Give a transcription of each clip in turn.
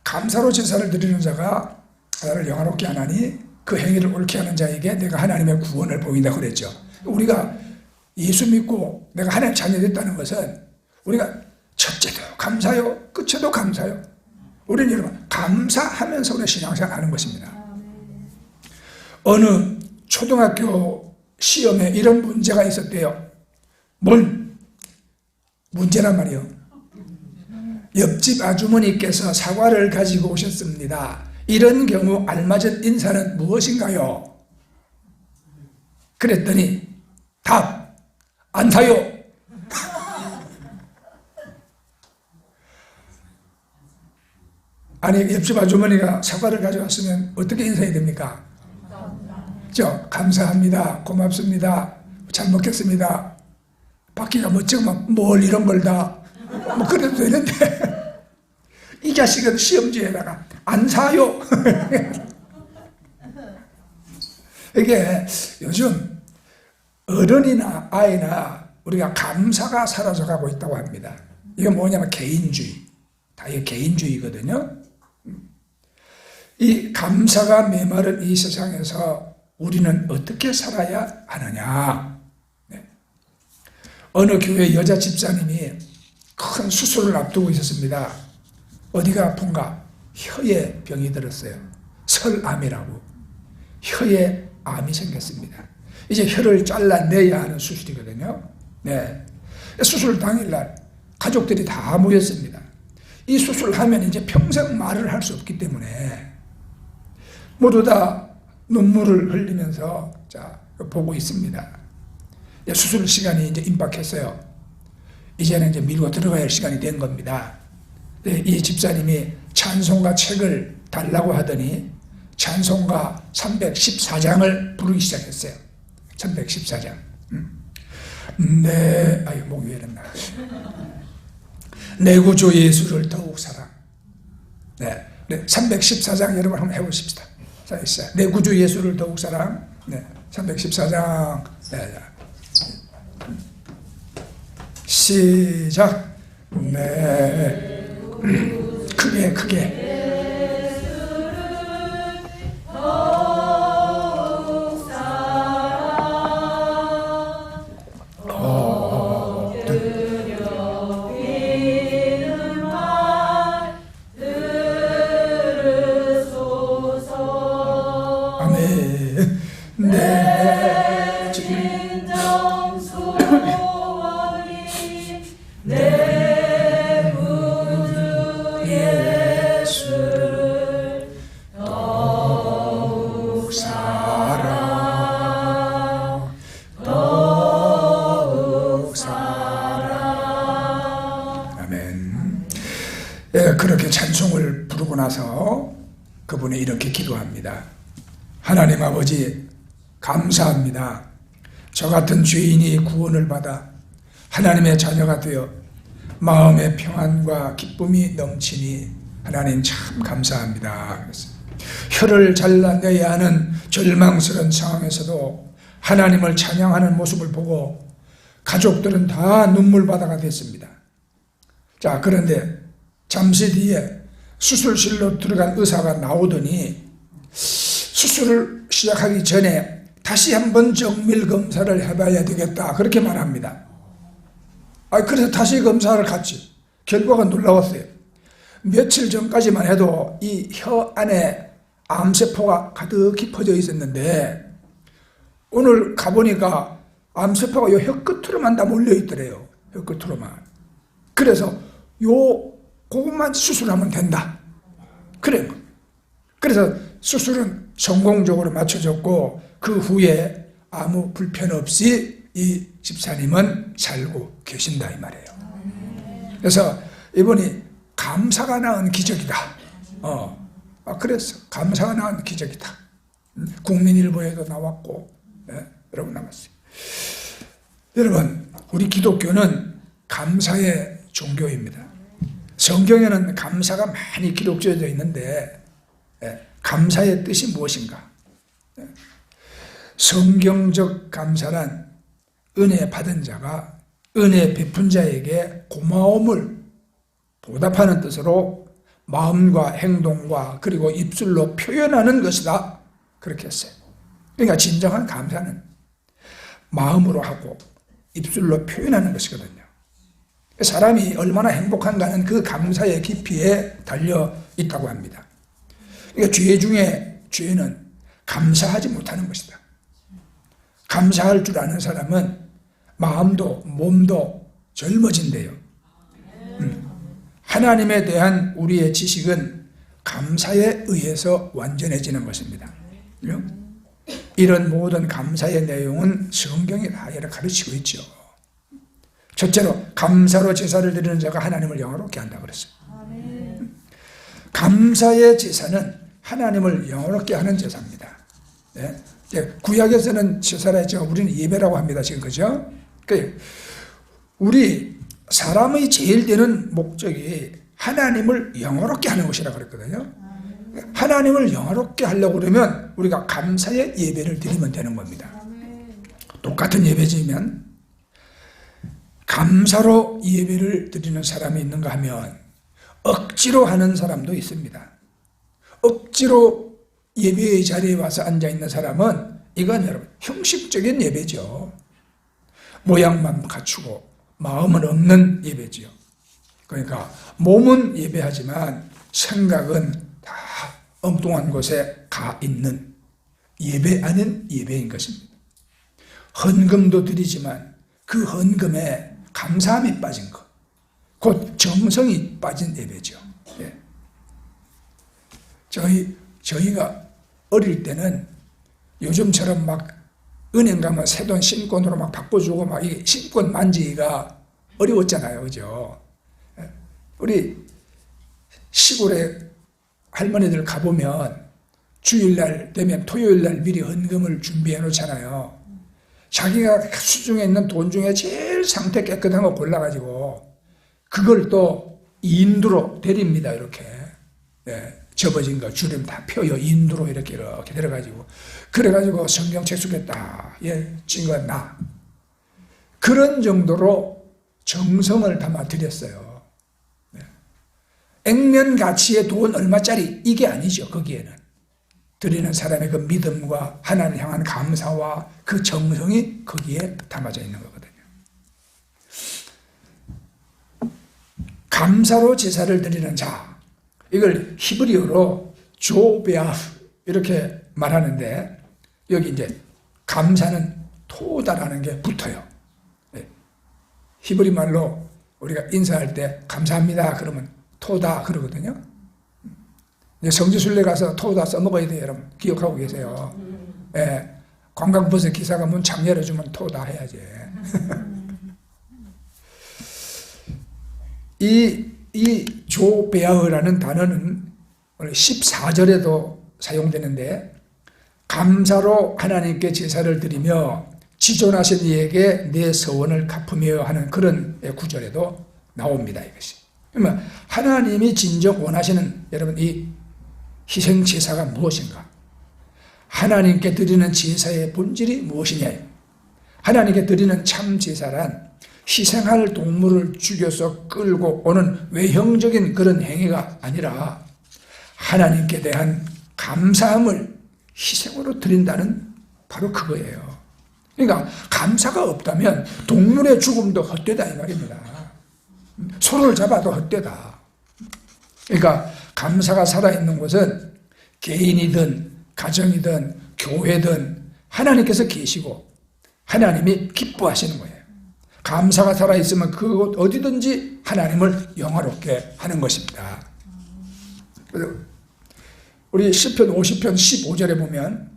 감사로 제사를 드리는 자가 나를 영화롭게 하나니 그 행위를 옳게 하는 자에게 내가 하나님의 구원을 보인다 그랬죠. 우리가 예수 믿고 내가 하나님 자녀 됐다는 것은 우리가 첫째도 감사요, 끝에도 감사요. 우리는 여러분 감사하면서 우리 신앙생활 하는 것입니다. 어느 초등학교 시험에 이런 문제가 있었대요. 뭔 문제란 말이요. 옆집 아주머니께서 사과를 가지고 오셨습니다. 이런 경우 알맞은 인사는 무엇인가요? 그랬더니 답, 안 사요. 아니, 옆집 아주머니가 사과를 가져왔으면 어떻게 인사해야 됩니까? 감사합니다. 고맙습니다. 잘 먹겠습니다. 바퀴가 멋지고 뭘 이런 걸 다 뭐 그래도 되는데 이 자식은 시험지에다가 안 사요. 이게 요즘 어른이나 아이나 우리가 감사가 사라져가고 있다고 합니다. 이게 뭐냐면 개인주의. 다 이게 개인주의거든요. 이 감사가 메마른 이 세상에서 우리는 어떻게 살아야 하느냐. 어느 교회 여자 집사님이 큰 수술을 앞두고 있었습니다. 어디가 아픈가? 혀에 병이 들었어요. 설암이라고. 혀에 암이 생겼습니다. 이제 혀를 잘라내야 하는 수술이거든요. 수술 당일날 가족들이 다 모였습니다. 이 수술을 하면 이제 평생 말을 할 수 없기 때문에 모두 다 눈물을 흘리면서 보고 있습니다. 수술 시간이 이제 임박했어요. 이제는 이제 밀고 들어가야 할 시간이 된 겁니다. 이 집사님이 찬송가 책을 달라고 하더니 찬송가 314장을 부르기 시작했어요. 314장. 목이 왜 이랬나. 내 구주 예수를 더욱 사랑. 314장 여러분 한번 해보십시다. 내 구주 예수를 더욱 사랑. 314장. 시작. 크게. 그렇게 찬송을 부르고 나서 그분이 이렇게 기도합니다. 하나님 아버지 감사합니다. 저 같은 죄인이 구원을 받아 하나님의 자녀가 되어 마음의 평안과 기쁨이 넘치니 하나님 참 감사합니다. 혀를 잘라내야 하는 절망스러운 상황에서도 하나님을 찬양하는 모습을 보고 가족들은 다 눈물바다가 됐습니다. 그런데 잠시 뒤에 수술실로 들어간 의사가 나오더니 수술을 시작하기 전에 다시 한번 정밀 검사를 해봐야 되겠다 그렇게 말합니다. 그래서 다시 검사를 갔지. 결과가 놀라웠어요. 며칠 전까지만 해도 이 혀 안에 암세포가 가득히 퍼져 있었는데 오늘 가보니까 암세포가 요 혀 끝으로만 다 몰려있더래요. 혀 끝으로만. 그래서 그것만 수술하면 된다. 그래서 수술은 성공적으로 마쳐졌고 그 후에 아무 불편 없이 이 집사님은 살고 계신다 이 말이에요. 그래서 이분이 감사가 낳은 기적이다. 그래서 감사가 낳은 기적이다. 국민일보에도 나왔고 여러분 나왔어요. 여러분 우리 기독교는 감사의 종교입니다. 성경에는 감사가 많이 기록되어 있는데 감사의 뜻이 무엇인가? 성경적 감사란 은혜 받은 자가 은혜 베푼 자에게 고마움을 보답하는 뜻으로 마음과 행동과 그리고 입술로 표현하는 것이다. 그렇게 했어요. 그러니까 진정한 감사는 마음으로 하고 입술로 표현하는 것이거든요. 사람이 얼마나 행복한가는 그 감사의 깊이에 달려 있다고 합니다. 그러니까 죄 중에 죄는 감사하지 못하는 것이다. 감사할 줄 아는 사람은 마음도 몸도 젊어진대요. 하나님에 대한 우리의 지식은 감사에 의해서 완전해지는 것입니다. 이런 모든 감사의 내용은 성경이 다 가르치고 있죠. 첫째로 감사로 제사를 드리는 자가 하나님을 영화롭게 한다고 그랬어요. 감사의 제사는 하나님을 영화롭게 하는 제사입니다. 네? 구약에서는 제사라 했죠. 우리는 예배라고 합니다. 지금 그죠? 우리 사람의 제일 되는 목적이 하나님을 영화롭게 하는 것이라고 그랬거든요. 하나님을 영화롭게 하려고 그러면 우리가 감사의 예배를 드리면 되는 겁니다. 똑같은 예배지만 감사로 예배를 드리는 사람이 있는가 하면 억지로 하는 사람도 있습니다. 억지로 예배의 자리에 와서 앉아있는 사람은 이건 여러분 형식적인 예배죠. 모양만 갖추고 마음은 없는 예배지요. 그러니까 몸은 예배하지만 생각은 다 엉뚱한 곳에 가 있는 예배 아닌 예배인 것입니다. 헌금도 드리지만 그 헌금에 감사함이 빠진 것, 곧 정성이 빠진 예배죠. 예. 저희가 어릴 때는 요즘처럼 막 은행 가면 새돈 신권으로 막 바꿔주고 막 이 신권 만지기가 어려웠잖아요. 그죠? 우리 시골에 할머니들 가보면 주일날 되면 토요일날 미리 헌금을 준비해 놓잖아요. 자기가 수중에 있는 돈 중에 제일 상태 깨끗한 거 골라가지고 그걸 또 인두로 데립니다. 이렇게. 네. 접어진 거 주름 다 펴요. 인두로 이렇게 들어가지고 그래가지고 성경책 속에 딱 찍어 놔. 그런 정도로 정성을 담아 드렸어요. 네. 액면 가치의 돈 얼마짜리 이게 아니죠. 거기에는 드리는 사람의 그 믿음과 하나님을 향한 감사와 그 정성이 거기에 담아져 있는 거거든요. 감사로 제사를 드리는 자, 이걸 히브리어로 조베아프 이렇게 말하는데 여기 이제 감사는 토다라는 게 붙어요. 히브리 말로 우리가 인사할 때 감사합니다 그러면 토다 그러거든요. 성지순례 가서 토다 써먹어야 돼요. 여러분 기억하고 계세요. 관광버스 기사가 문 창 열어주면 토다 해야지. 이 조베아흐라는 단어는 오늘 14절에도 사용되는데 감사로 하나님께 제사를 드리며 지존하신 이에게 내 서원을 갚으며 하는 그런 구절에도 나옵니다. 이것이. 그러면 하나님이 진정 원하시는 여러분 이 희생 제사가 무엇인가? 하나님께 드리는 제사의 본질이 무엇이냐? 하나님께 드리는 참 제사란 희생할 동물을 죽여서 끌고 오는 외형적인 그런 행위가 아니라 하나님께 대한 감사함을 희생으로 드린다는 바로 그거예요. 그러니까 감사가 없다면 동물의 죽음도 헛되다 이 말입니다. 소를 잡아도 헛되다. 그러니까 감사가 살아있는 곳은 개인이든 가정이든 교회든 하나님께서 계시고 하나님이 기뻐하시는 거예요. 감사가 살아있으면 그곳 어디든지 하나님을 영화롭게 하는 것입니다. 우리 시편 50편 15절에 보면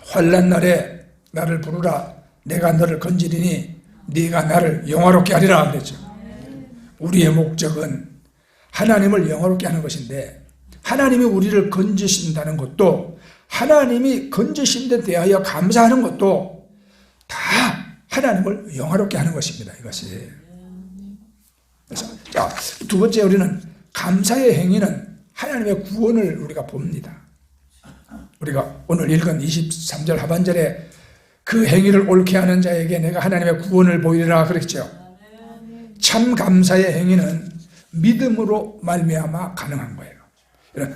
환난 날에 나를 부르라 내가 너를 건지리니 네가 나를 영화롭게 하리라 그랬죠. 우리의 목적은 하나님을 영화롭게 하는 것인데 하나님이 우리를 건지신다는 것도 하나님이 건지신 데 대하여 감사하는 것도 다 하나님을 영화롭게 하는 것입니다. 이것이. 그래서 두 번째 우리는 감사의 행위는 하나님의 구원을 우리가 봅니다. 우리가 오늘 읽은 23절 하반절에 그 행위를 옳게 하는 자에게 내가 하나님의 구원을 보이리라 그랬죠. 참 감사의 행위는 믿음으로 말미암아 가능한 거예요.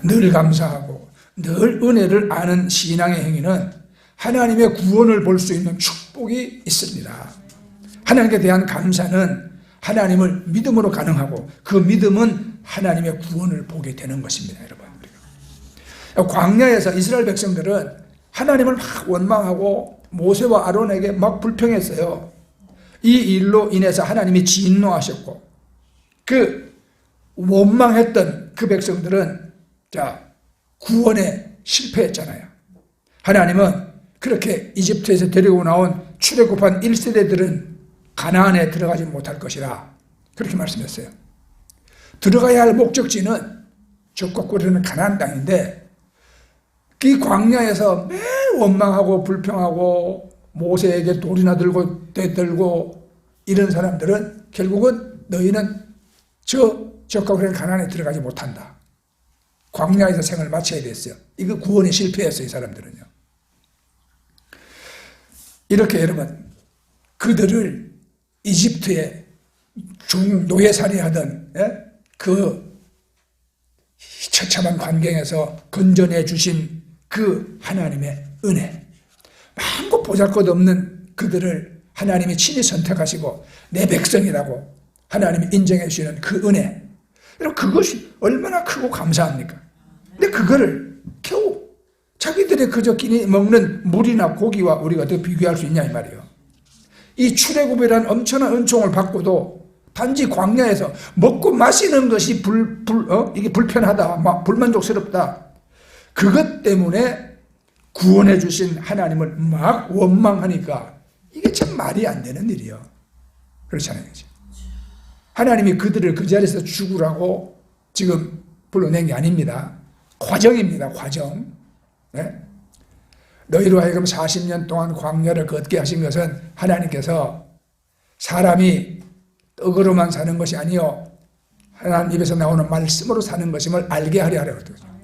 늘 감사하고 늘 은혜를 아는 신앙의 행위는 하나님의 구원을 볼 수 있는 축복이 있습니다. 하나님께 대한 감사는 하나님을 믿음으로 가능하고 그 믿음은 하나님의 구원을 보게 되는 것입니다. 여러분, 광야에서 이스라엘 백성들은 하나님을 막 원망하고 모세와 아론에게 막 불평했어요. 이 일로 인해서 하나님이 진노하셨고, 그 원망했던 그 백성들은 구원에 실패했잖아요. 하나님은 그렇게 이집트에서 데리고 나온 출애굽한 1세대들은 가나안에 들어가지 못할 것이라 그렇게 말씀했어요. 들어가야 할 목적지는 적국거리는 가나안 땅인데, 이 광야에서 매일 원망하고 불평하고 모세에게 돌이나 들고 대들고 이런 사람들은 결국은 너희는 저 적국거리는 가나안에 들어가지 못한다. 광야에서 생을 마쳐야 됐어요. 이거 구원이 실패했어요. 이 사람들은요. 이렇게 여러분, 그들을 이집트에 노예살이하던 그 처참한 환경에서 건져내 주신 그 하나님의 은혜, 마음껏 보잘것없는 그들을 하나님이 친히 선택하시고 내 백성이라고 하나님이 인정해 주시는 그 은혜, 여러분, 그것이 얼마나 크고 감사합니까? 근데 그거를 겨우 자기들이 그저 끼니 먹는 물이나 고기와 우리가 어떻게 비교할 수 있냐 이 말이에요. 이 출애굽이라는 엄청난 은총을 받고도 단지 광야에서 먹고 마시는 것이 이게 불편하다, 불만족스럽다, 그것 때문에 구원해 주신 하나님을 막 원망하니까 이게 참 말이 안 되는 일이에요. 그렇잖아요. 하나님이 그들을 그 자리에서 죽으라고 지금 불러낸 게 아닙니다. 과정입니다. 과정. 네? 너희로 하여금 40년 동안 광야를 걷게 하신 것은 하나님께서 사람이 떡으로만 사는 것이 아니요 하나님 입에서 나오는 말씀으로 사는 것임을 알게 하려 하거든요.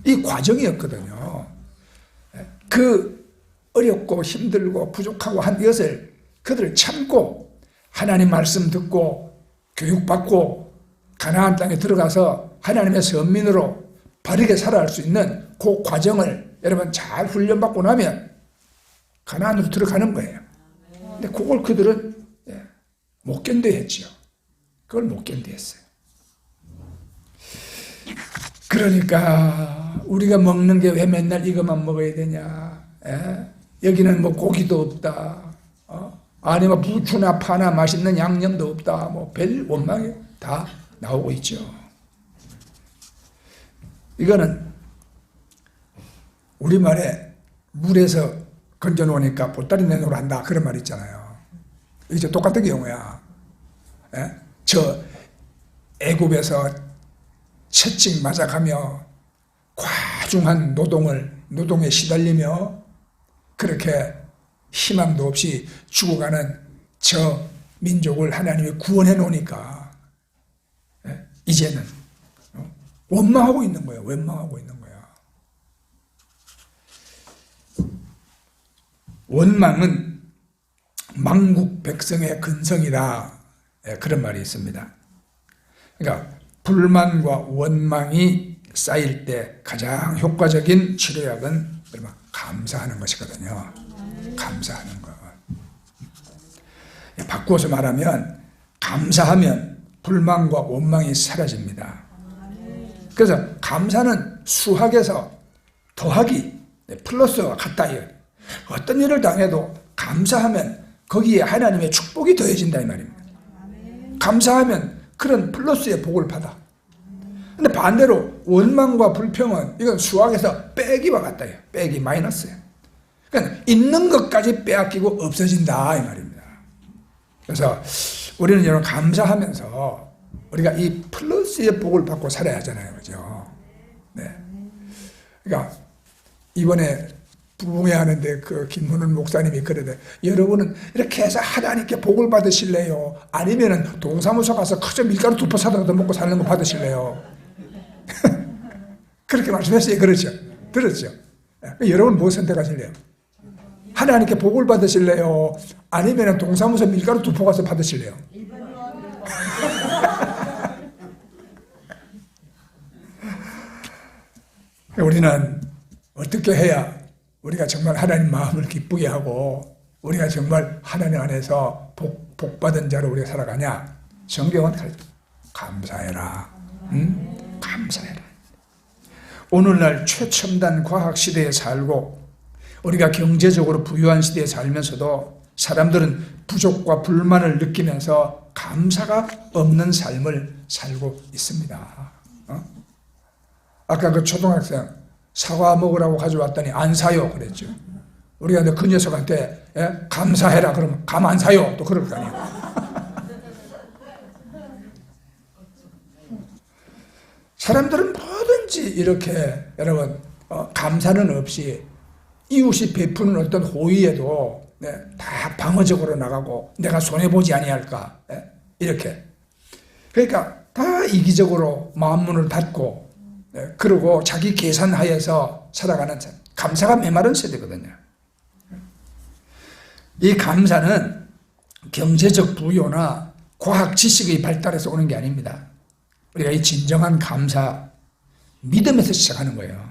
이 과정이었거든요. 그 어렵고 힘들고 부족하고 한 이것을 그들을 참고 하나님 말씀 듣고 교육받고 가나안 땅에 들어가서 하나님의 선민으로 바르게 살아갈 수 있는 그 과정을 여러분 잘 훈련받고 나면 가나안으로 들어가는 거예요. 근데 그걸 그들은 못 견뎌했죠. 그걸 못 견뎌했어요. 그러니까 우리가 먹는 게 왜 맨날 이것만 먹어야 되냐? 여기는 뭐 고기도 없다. 아니 뭐 부추나 파나 맛있는 양념도 없다. 뭐 별 원망이 다 나오고 있죠. 이거는 우리말에 물에서 건져 놓으니까 보따리 내놓으라 한다, 그런 말 있잖아요. 이게 똑같은 경우야. 저 애굽에서 채찍 맞아가며 과중한 노동에 시달리며 그렇게 희망도 없이 죽어가는 저 민족을 하나님이 구원해 놓으니까 이제는 원망하고 있는 거예요. 원망하고 있는 거야. 원망은 망국 백성의 근성이다, 그런 말이 있습니다. 그러니까 불만과 원망이 쌓일 때 가장 효과적인 치료약은 감사하는 것이거든요. 감사하는 것. 바꾸어서 말하면 감사하면 불만과 원망이 사라집니다. 그래서 감사는 수학에서 더하기, 플러스와 같다. 어떤 일을 당해도 감사하면 거기에 하나님의 축복이 더해진다 이 말입니다. 감사하면 그런 플러스의 복을 받아. 근데 반대로 원망과 불평은 이건 수학에서 빼기와 같다. 빼기, 마이너스예요. 그러니까 있는 것까지 빼앗기고 없어진다 이 말입니다. 그래서 우리는 여러분 감사하면서 우리가 이 플러스의 복을 받고 살아야 하잖아요. 그죠? 네. 그러니까 이번에 부흥회 하는데 그 김문훈 목사님이 그러대. 여러분은 이렇게 해서 하나님께 복을 받으실래요? 아니면은 동사무소 가서 그저 밀가루 2포 사다 먹고 사는 거 받으실래요? 그렇게 말씀했어요. 그렇죠? 들었죠? 여러분 뭐 선택하실래요? 하나님께 복을 받으실래요? 아니면은 동사무소 밀가루 2포 가서 받으실래요? 우리는 어떻게 해야 우리가 정말 하나님 마음을 기쁘게 하고 우리가 정말 하나님 안에서 복받은 자로 우리가 살아가냐? 성경은 감사해라. 감사해라. 오늘날 최첨단 과학 시대에 살고 우리가 경제적으로 부유한 시대에 살면서도 사람들은 부족과 불만을 느끼면서 감사가 없는 삶을 살고 있습니다. 아까 그 초등학생 사과 먹으라고 가져왔더니 안 사요 그랬죠. 우리가 그 녀석한테 감사해라 그러면 감 안 사요 또 그럴 거 아니에요. 사람들은 뭐든지 이렇게 여러분 감사는 없이 이웃이 베푸는 어떤 호의에도 다 방어적으로 나가고 내가 손해보지 아니할까 이렇게 그러니까 다 이기적으로 마음문을 닫고 그러고 자기 계산하에서 살아가는 감사가 메마른 세대거든요. 이 감사는 경제적 부여나 과학 지식의 발달에서 오는 게 아닙니다. 우리가 이 진정한 감사 믿음에서 시작하는 거예요.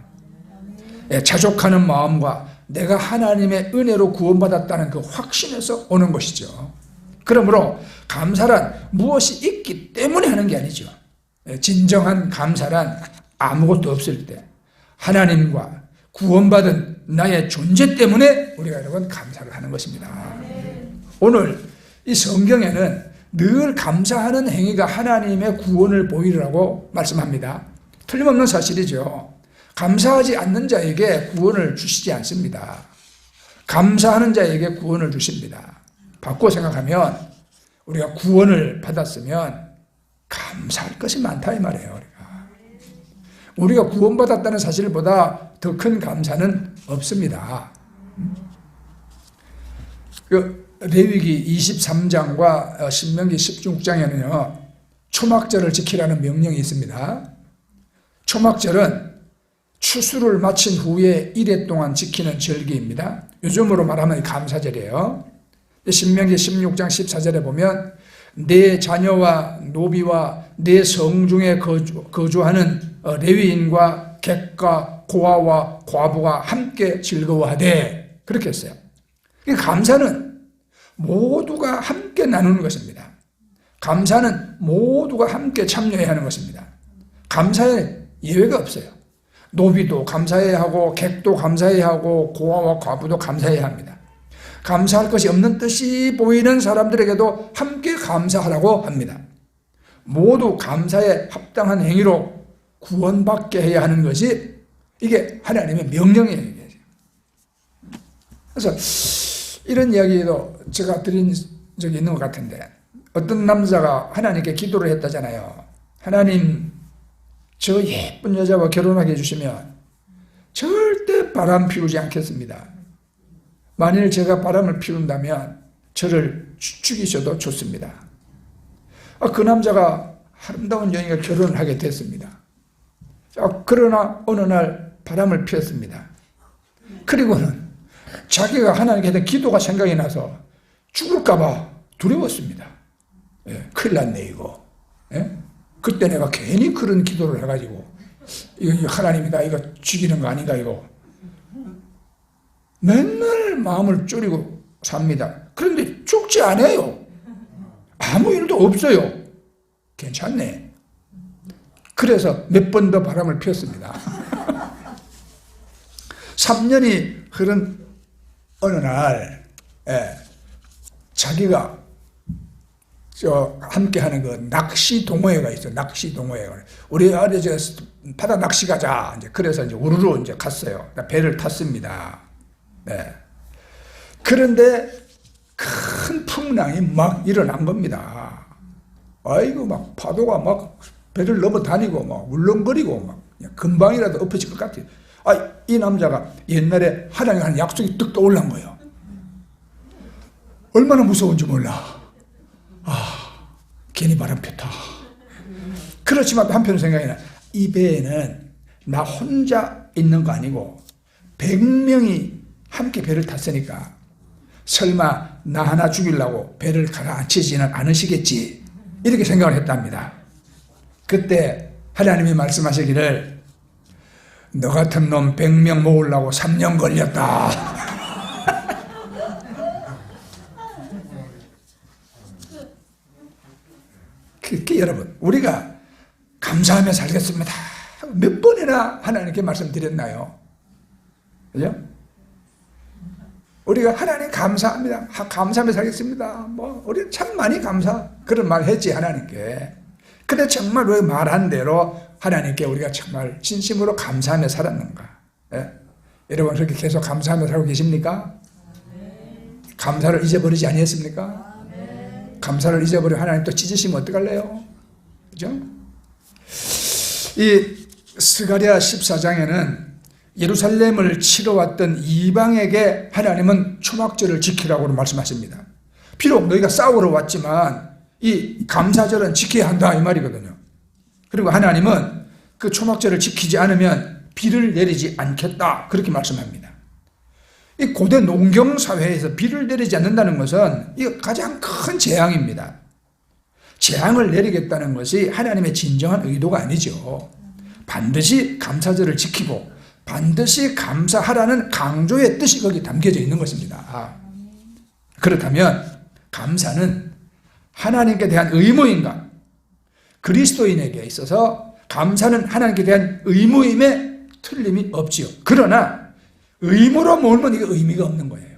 자족하는 마음과 내가 하나님의 은혜로 구원받았다는 그 확신에서 오는 것이죠. 그러므로 감사란 무엇이 있기 때문에 하는 게 아니죠. 진정한 감사란 아무것도 없을 때 하나님과 구원받은 나의 존재 때문에 우리가 여러분 감사를 하는 것입니다. 오늘 이 성경에는 늘 감사하는 행위가 하나님의 구원을 보이라고 말씀합니다. 틀림없는 사실이죠. 감사하지 않는 자에게 구원을 주시지 않습니다. 감사하는 자에게 구원을 주십니다. 바꿔 생각하면 우리가 구원을 받았으면 감사할 것이 많다 이 말이에요. 우리가 구원받았다는 사실보다 더 큰 감사는 없습니다. 레위기 23장과 신명기 16장에는요 초막절을 지키라는 명령이 있습니다. 초막절은 추수를 마친 후에 1회 동안 지키는 절기입니다. 요즘으로 말하면 감사절이에요. 신명기 16장 14절에 보면 내 자녀와 노비와 내 성중에 거주하는 레위인과 객과 고아와 과부가 함께 즐거워하되 그렇게 했어요. 감사는 모두가 함께 나누는 것입니다. 감사는 모두가 함께 참여해야 하는 것입니다. 감사에 예외가 없어요. 노비도 감사해야 하고 객도 감사해야 하고 고아와 과부도 감사해야 합니다. 감사할 것이 없는 뜻이 보이는 사람들에게도 함께 감사하라고 합니다. 모두 감사에 합당한 행위로 구원받게 해야 하는 것이 이게 하나님의 명령이에요. 그래서 이런 이야기도 제가 드린 적이 있는 것 같은데 어떤 남자가 하나님께 기도를 했다잖아요. 하나님 저 예쁜 여자와 결혼하게 해주시면 절대 바람 피우지 않겠습니다. 만일 제가 바람을 피운다면 저를 죽이셔도 좋습니다. 그 남자가 아름다운 여인과 결혼을 하게 됐습니다. 그러나 어느 날 바람을 피웠습니다. 그리고는 자기가 하나님께 했던 기도가 생각이 나서 죽을까 봐 두려웠습니다. 큰일 났네 이거. 그때 내가 괜히 그런 기도를 해가지고 이거 하나님이다 이거 죽이는 거 아닌가 이거 맨날 마음을 졸이고 삽니다. 그런데 죽지 않아요. 아무 일도 없어요. 괜찮네. 그래서 몇 번 더 바람을 피웠습니다. 3년이 흐른 어느 날 자기가 함께하는 그 낚시 동호회가 있어요. 낚시 동호회가. 우리 아래 바다 낚시 가자. 그래서 이제 우르르 이제 갔어요. 배를 탔습니다. 그런데 큰 풍랑이 막 일어난 겁니다. 아이고 막 파도가 막 배를 넘어 다니고 막 울렁거리고 막 금방이라도 엎어질 것 같아요. 이 남자가 옛날에 하나님과 하는 약속이 뚝 떠올란 거예요. 얼마나 무서운지 몰라. 괜히 바람 폈다. 그렇지만 한편 생각이 나. 이 배에는 나 혼자 있는 거 아니고 100명이 함께 배를 탔으니까 설마 나 하나 죽이려고 배를 가라앉히지는 않으시겠지. 이렇게 생각을 했답니다. 그때 하나님이 말씀하시기를 너 같은 놈 100명 모으려고 3년 걸렸다. 여러분, 우리가 감사하며 살겠습니다. 몇 번이나 하나님께 말씀드렸나요? 그죠? 우리가 하나님 감사합니다. 감사하며 살겠습니다. 우리 참 많이 그런 말 했지, 하나님께. 근데 정말 왜 말한 대로 하나님께 우리가 정말 진심으로 감사하며 살았는가? 예? 여러분, 그렇게 계속 감사하며 살고 계십니까? 감사를 잊어버리지 아니했습니까? 감사를 잊어버리고 하나님 또 찢으시면 어떡할래요? 그죠? 이 스가랴 14장에는 예루살렘을 치러 왔던 이방에게 하나님은 초막절을 지키라고 말씀하십니다. 비록 너희가 싸우러 왔지만 이 감사절은 지켜야 한다, 이 말이거든요. 그리고 하나님은 그 초막절을 지키지 않으면 비를 내리지 않겠다, 그렇게 말씀합니다. 이 고대 농경사회에서 비를 내리지 않는다는 것은 이 가장 큰 재앙입니다. 재앙을 내리겠다는 것이 하나님의 진정한 의도가 아니죠. 반드시 감사절을 지키고 반드시 감사하라는 강조의 뜻이 거기 담겨져 있는 것입니다. 그렇다면 감사는 하나님께 대한 의무인가? 그리스도인에게 있어서 감사는 하나님께 대한 의무임에 틀림이 없지요. 그러나 의무로 몰면 이게 의미가 없는 거예요.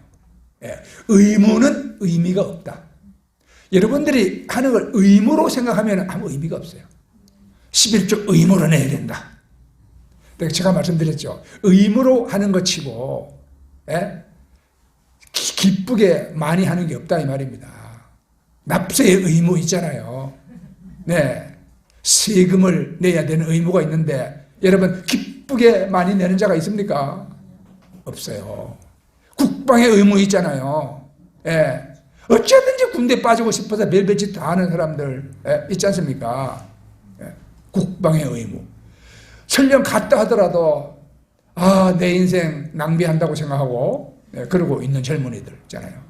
의무는 의미가 없다. 여러분들이 하는 걸 의무로 생각하면 아무 의미가 없어요. 11조 의무로 내야 된다. 제가 말씀드렸죠. 의무로 하는 것 치고 기쁘게 많이 하는 게 없다, 이 말입니다. 납세의 의무 있잖아요. 네, 세금을 내야 되는 의무가 있는데 여러분 기쁘게 많이 내는 자가 있습니까? 없어요. 국방의 의무 있잖아요. 어쩌든지 군대 빠지고 싶어서 별짓 다 하는 사람들 있지 않습니까? 국방의 의무. 설령 갔다 하더라도 내 인생 낭비한다고 생각하고 그러고 있는 젊은이들 있잖아요.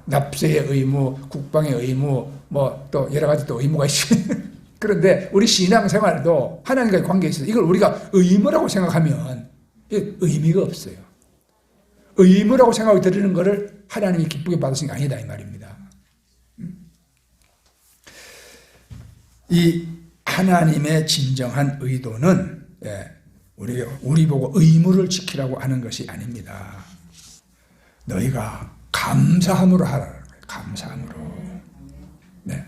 납세의 의무, 국방의 의무, 또 여러 가지 또 의무가 있습니다. 그런데 우리 신앙생활도 하나님과의 관계에 있어서 이걸 우리가 의무라고 생각하면 의미가 없어요. 의무라고 생각하고 드리는 것을 하나님이 기쁘게 받으신 게 아니다, 이 말입니다. 이 하나님의 진정한 의도는 우리 보고 의무를 지키라고 하는 것이 아닙니다. 너희가 감사함으로 하라는 거예요. 감사함으로. 네.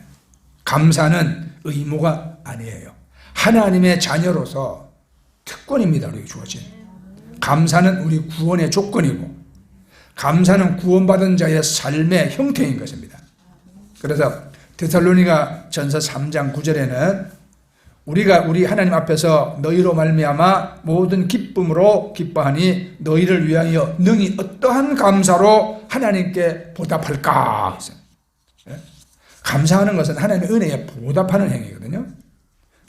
감사는 의무가 아니에요. 하나님의 자녀로서 특권입니다. 우리에게 주어진. 감사는 우리 구원의 조건이고 감사는 구원받은 자의 삶의 형태인 것입니다. 그래서 데살로니가 전서 3장 9절에는 우리가 우리 하나님 앞에서 너희로 말미암아 모든 기쁨으로 기뻐하니 너희를 위하여 능히 어떠한 감사로 하나님께 보답할까? 감사하는 것은 하나님의 은혜에 보답하는 행위거든요.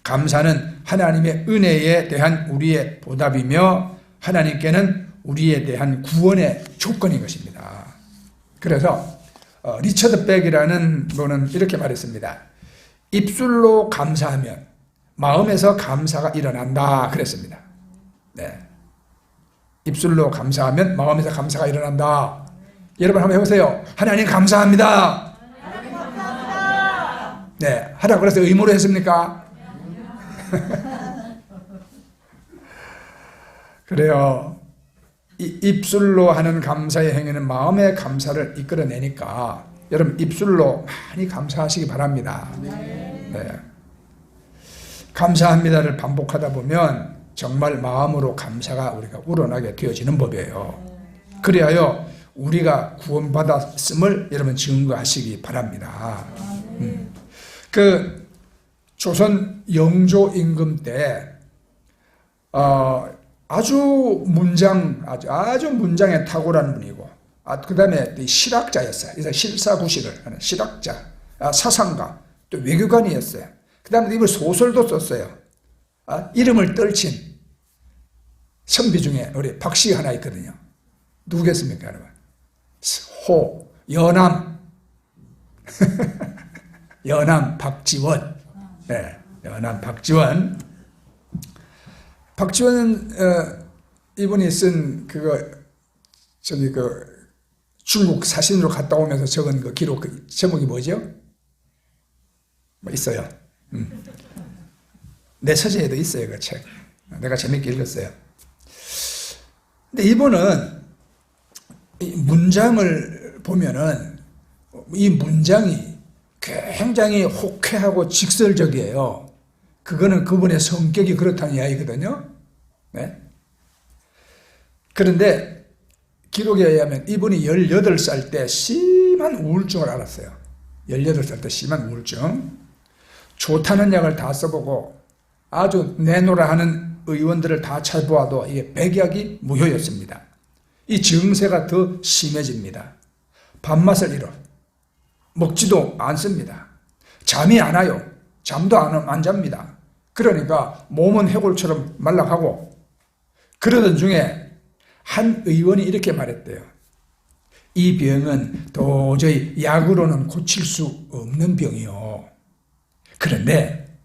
감사는 하나님의 은혜에 대한 우리의 보답이며 하나님께는 우리에 대한 구원의 조건인 것입니다. 그래서 리처드 백이라는 분은 이렇게 말했습니다. 입술로 감사하면 마음에서 감사가 일어난다 그랬습니다. 네. 입술로 감사하면 마음에서 감사가 일어난다. 여러분 한번 해보세요. 하나님 감사합니다. 하나님 감사합니다. 네, 하라고 그래서 의무로 했습니까? 그래요. 이 입술로 하는 감사의 행위는 마음의 감사를 이끌어내니까 여러분 입술로 많이 감사하시기 바랍니다. 네. 감사합니다를 반복하다 보면 정말 마음으로 감사가 우리가 우러나게 되어지는 법이에요. 그리하여 우리가 구원받았음을 여러분 증거하시기 바랍니다. 그 조선 영조 임금 때 아주 문장에 탁월한 분이고 그 다음에 실학자였어요. 그래서 실사구시를 하는 실학자, 사상가, 또 외교관이었어요. 그 다음에 이걸 소설도 썼어요. 이름을 떨친 선비 중에 우리 박씨 하나 있거든요. 누구겠습니까, 여러분? 연암. 연암 박지원. 네, 연암 박지원. 박지원 이분이 쓴 중국 사신으로 갔다 오면서 적은 그 기록 제목이 뭐죠? 뭐 있어요. 내 서재에도 있어요, 그 책. 내가 재밌게 읽었어요. 근데 이분은 이 문장을 보면은 이 문장이 굉장히 호쾌하고 직설적이에요. 그거는 그분의 성격이 그렇다는 이야기거든요. 네? 그런데 기록에 의하면 이분이 18살 때 심한 우울증을 앓았어요. 18살 때 심한 우울증. 좋다는 약을 다 써보고 아주 내놓으라 하는 의원들을 다 찾아보아도 이게 백약이 무효였습니다. 이 증세가 더 심해집니다. 밥맛을 잃어. 먹지도 않습니다. 잠이 안 와요. 잠도 안 잡니다. 그러니까 몸은 해골처럼 말라가고, 그러던 중에 한 의원이 이렇게 말했대요. 이 병은 도저히 약으로는 고칠 수 없는 병이요. 그런데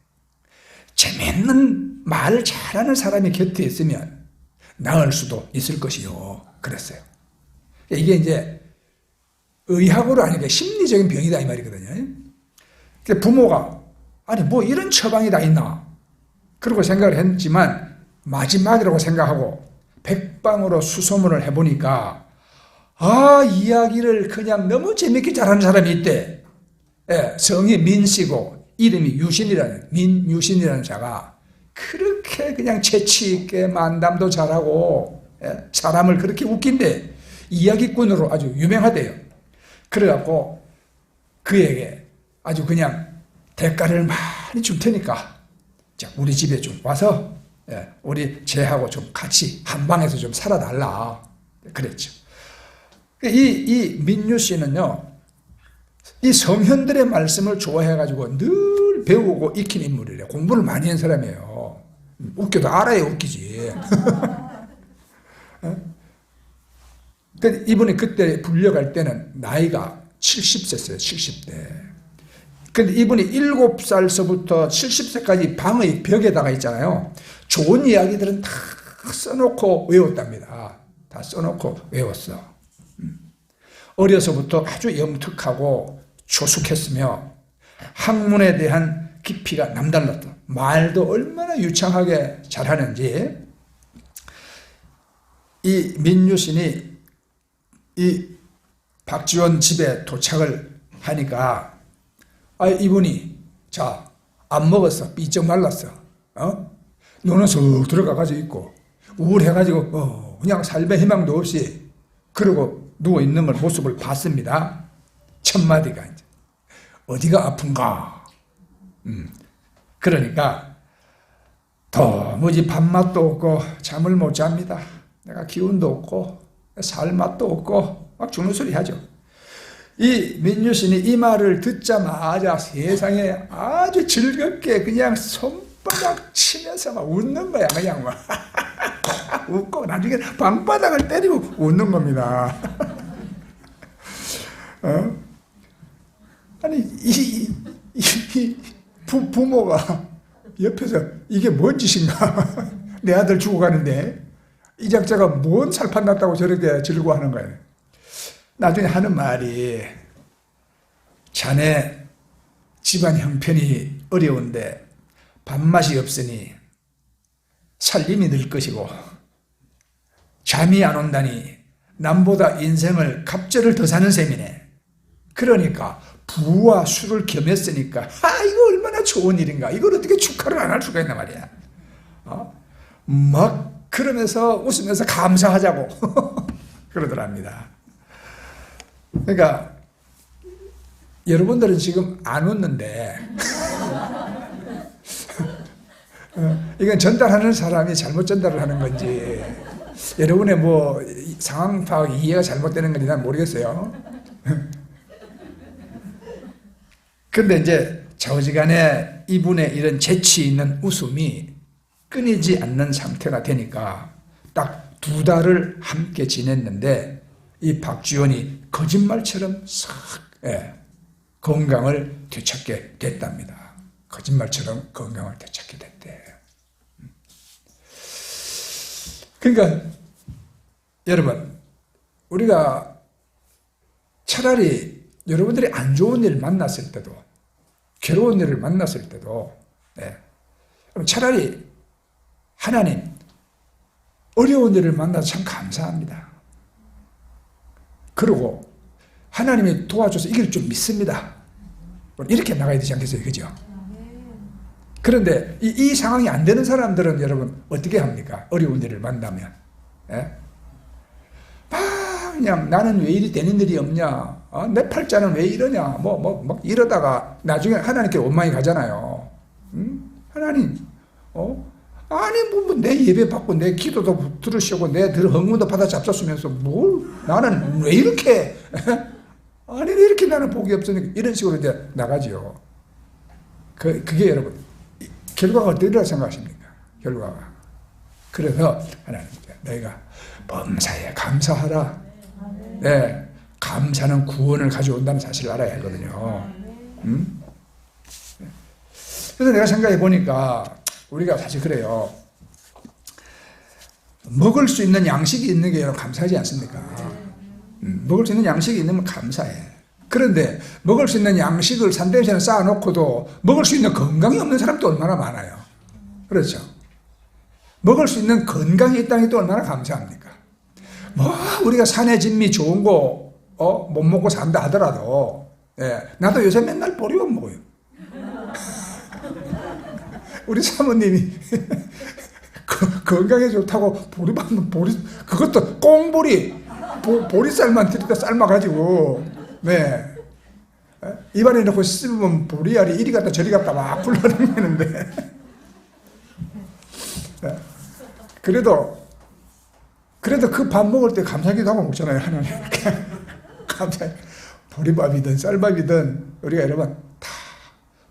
재밌는 말 잘하는 사람이 곁에 있으면 나을 수도 있을 것이요. 그랬어요. 이게 이제 의학으로 아니라 심리적인 병이다 이 말이거든요. 부모가 아니 뭐 이런 처방이 다 있나? 그러고 생각을 했지만 마지막이라고 생각하고 백방으로 수소문을 해보니까 이야기를 그냥 너무 재밌게 잘하는 사람이 있대. 예, 성이 민씨고 이름이 민유신이라는 자가 그렇게 그냥 재치있게 만담도 잘하고, 예, 사람을 그렇게 웃긴데 이야기꾼으로 아주 유명하대요. 그래갖고 그에게 아주 그냥 대가를 많이 줄 테니까 자, 우리 집에 좀 와서, 예, 우리 쟤하고 좀 같이 한 방에서 좀 살아달라 그랬죠. 이 민유 씨는요, 이 성현들의 말씀을 좋아해가지고 늘 배우고 익힌 인물이래요. 공부를 많이 한 사람이에요. 웃겨도 알아야 웃기지. 이분이 그때 불려갈 때는 나이가 70세였어요. 70대. 근데 이분이 7살서부터 70세까지 방의 벽에다가 있잖아요. 좋은 이야기들은 다 써놓고 외웠답니다. 다 써놓고 외웠어. 어려서부터 아주 영특하고 조숙했으며 학문에 대한 깊이가 남달랐다. 말도 얼마나 유창하게 잘하는지. 이 민유신이 이 박지원 집에 도착을 하니까 이분이 자, 안 먹었어. 삐쩍 말랐어. 눈은 쑥 들어가가지고 있고 우울해가지고 그냥 삶의 희망도 없이 그러고 누워있는 걸 모습을 봤습니다. 첫 마디가 이제 어디가 아픈가? 그러니까 도무지 밥맛도 없고 잠을 못 잡니다. 내가 기운도 없고 살 맛도 없고 막 죽는 소리 하죠. 이 민유신이 이 말을 듣자마자 세상에 아주 즐겁게 그냥 손바닥 치면서 막 웃는 거야. 그냥 막 웃고 나중에 방바닥을 때리고 웃는 겁니다. 아니 부모가 옆에서 이게 뭔 짓인가? 내 아들 죽어가는데 이 작자가 뭔 살판 났다고 저렇게 즐거워하는 거예요. 나중에 하는 말이 자네 집안 형편이 어려운데 밥맛이 없으니 살림이 늘 것이고 잠이 안 온다니 남보다 인생을 갑절을 더 사는 셈이네. 그러니까 부와 술을 겸했으니까 이거 얼마나 좋은 일인가. 이걸 어떻게 축하를 안 할 수가 있단 말이야. 막 그러면서 웃으면서 감사하자고 그러더랍니다. 그러니까 여러분들은 지금 안 웃는데 이건 전달하는 사람이 잘못 전달을 하는 건지 여러분의 뭐 상황 파악 이해가 잘못되는 건지 난 모르겠어요. 근데 이제 좌우지간에 이분의 이런 재치 있는 웃음이 끊이지 않는 상태가 되니까 딱 2달을 함께 지냈는데 이 박지원이 거짓말처럼 싹 건강을 되찾게 됐답니다. 거짓말처럼 건강을 되찾게 됐대. 그러니까 여러분, 우리가 차라리 여러분들이 안 좋은 일을 만났을 때도, 괴로운 일을 만났을 때도, 차라리 하나님, 어려운 일을 만나서 참 감사합니다. 그리고 하나님이 도와줘서 이길 줄 믿습니다. 이렇게 나가야 되지 않겠어요? 그죠? 그런데 이 상황이 안 되는 사람들은 여러분 어떻게 합니까? 어려운 일을 만나면. 그냥 나는 왜 이리 되는 일이 없냐? 내 팔자는 왜 이러냐? 막 이러다가 나중에 하나님께 원망이 가잖아요. 하나님, 아니, 내 예배 받고 내 기도도 들으시고 내 헌금도 받아 잡수면서 나는 왜 이렇게, 아니, 왜 이렇게 나는 복이 없으니까 이런 식으로 이제 나가죠. 그게 여러분, 결과가 어떻게 생각하십니까? 결과가. 그래서 하나님께 너희가 범사에 감사하라. 네, 감사는 구원을 가져온다는 사실을 알아야 하거든요. 그래서 내가 생각해 보니까 우리가 사실 그래요. 먹을 수 있는 양식이 있는 게 여러분 감사하지 않습니까? 먹을 수 있는 양식이 있는 건 감사해. 그런데 먹을 수 있는 양식을 산대에서 쌓아놓고도 먹을 수 있는 건강이 없는 사람도 얼마나 많아요. 그렇죠? 먹을 수 있는 건강이 있다는 게 또 얼마나 감사합니까? 우리가 산의 진미 좋은 거 못 먹고 산다 하더라도, 나도 요새 맨날 보리밥 먹어요. 우리 사모님이 건강에 좋다고 보리밥은 그것도 꽁보리 보리쌀만 들이다 삶아가지고 입안에 넣고 씹으면 보리알이 이리 갔다 저리 갔다 막 굴러다니는데 그래도 그 밥 먹을 때 감사기도 하고 먹잖아요. 하나님 감사해. 보리밥이든 쌀밥이든 우리가 여러분 다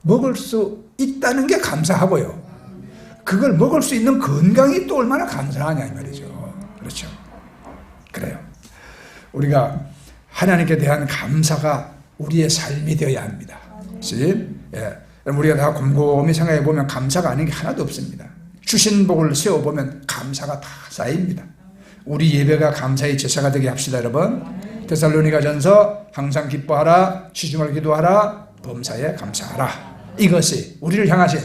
먹을 수 있다는 게 감사하고요. 그걸 먹을 수 있는 건강이 또 얼마나 감사하냐 이 말이죠. 그렇죠. 그래요. 우리가 하나님께 대한 감사가 우리의 삶이 되어야 합니다. 우리가 다 곰곰이 생각해 보면 감사가 아닌 게 하나도 없습니다. 주신 복을 세워보면 감사가 다 쌓입니다. 우리 예배가 감사의 제사가 되게 합시다, 여러분. 데살로니가전서 항상 기뻐하라, 쉬지 말고 기도하라, 범사에 감사하라. 이것이 우리를 향하신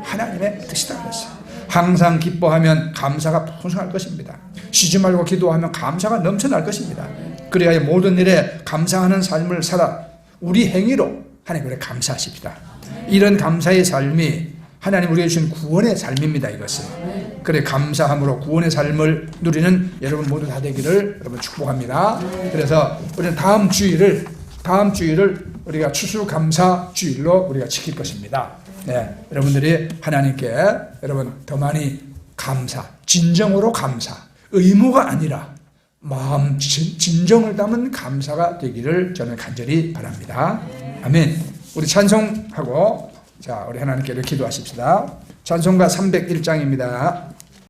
하나님의 뜻이다 그랬어요. 항상 기뻐하면 감사가 풍성할 것입니다. 쉬지 말고 기도하면 감사가 넘쳐날 것입니다. 그래야 모든 일에 감사하는 삶을 살아 우리 행위로 하나님께 감사하십시다. 이런 감사의 삶이 하나님 우리에게 주신 구원의 삶입니다. 이것은. 그래 감사함으로 구원의 삶을 누리는 여러분 모두 다 되기를 여러분 축복합니다. 그래서 우리는 다음 주일을 우리가 추수감사 주일로 우리가 지킬 것입니다. 여러분들이 하나님께 여러분 더 많이 감사, 진정으로 감사, 의무가 아니라 마음 진정을 담은 감사가 되기를 저는 간절히 바랍니다. 아멘. 우리 찬송하고 자 우리 하나님께 기도하십시다. 찬송가 301장입니다.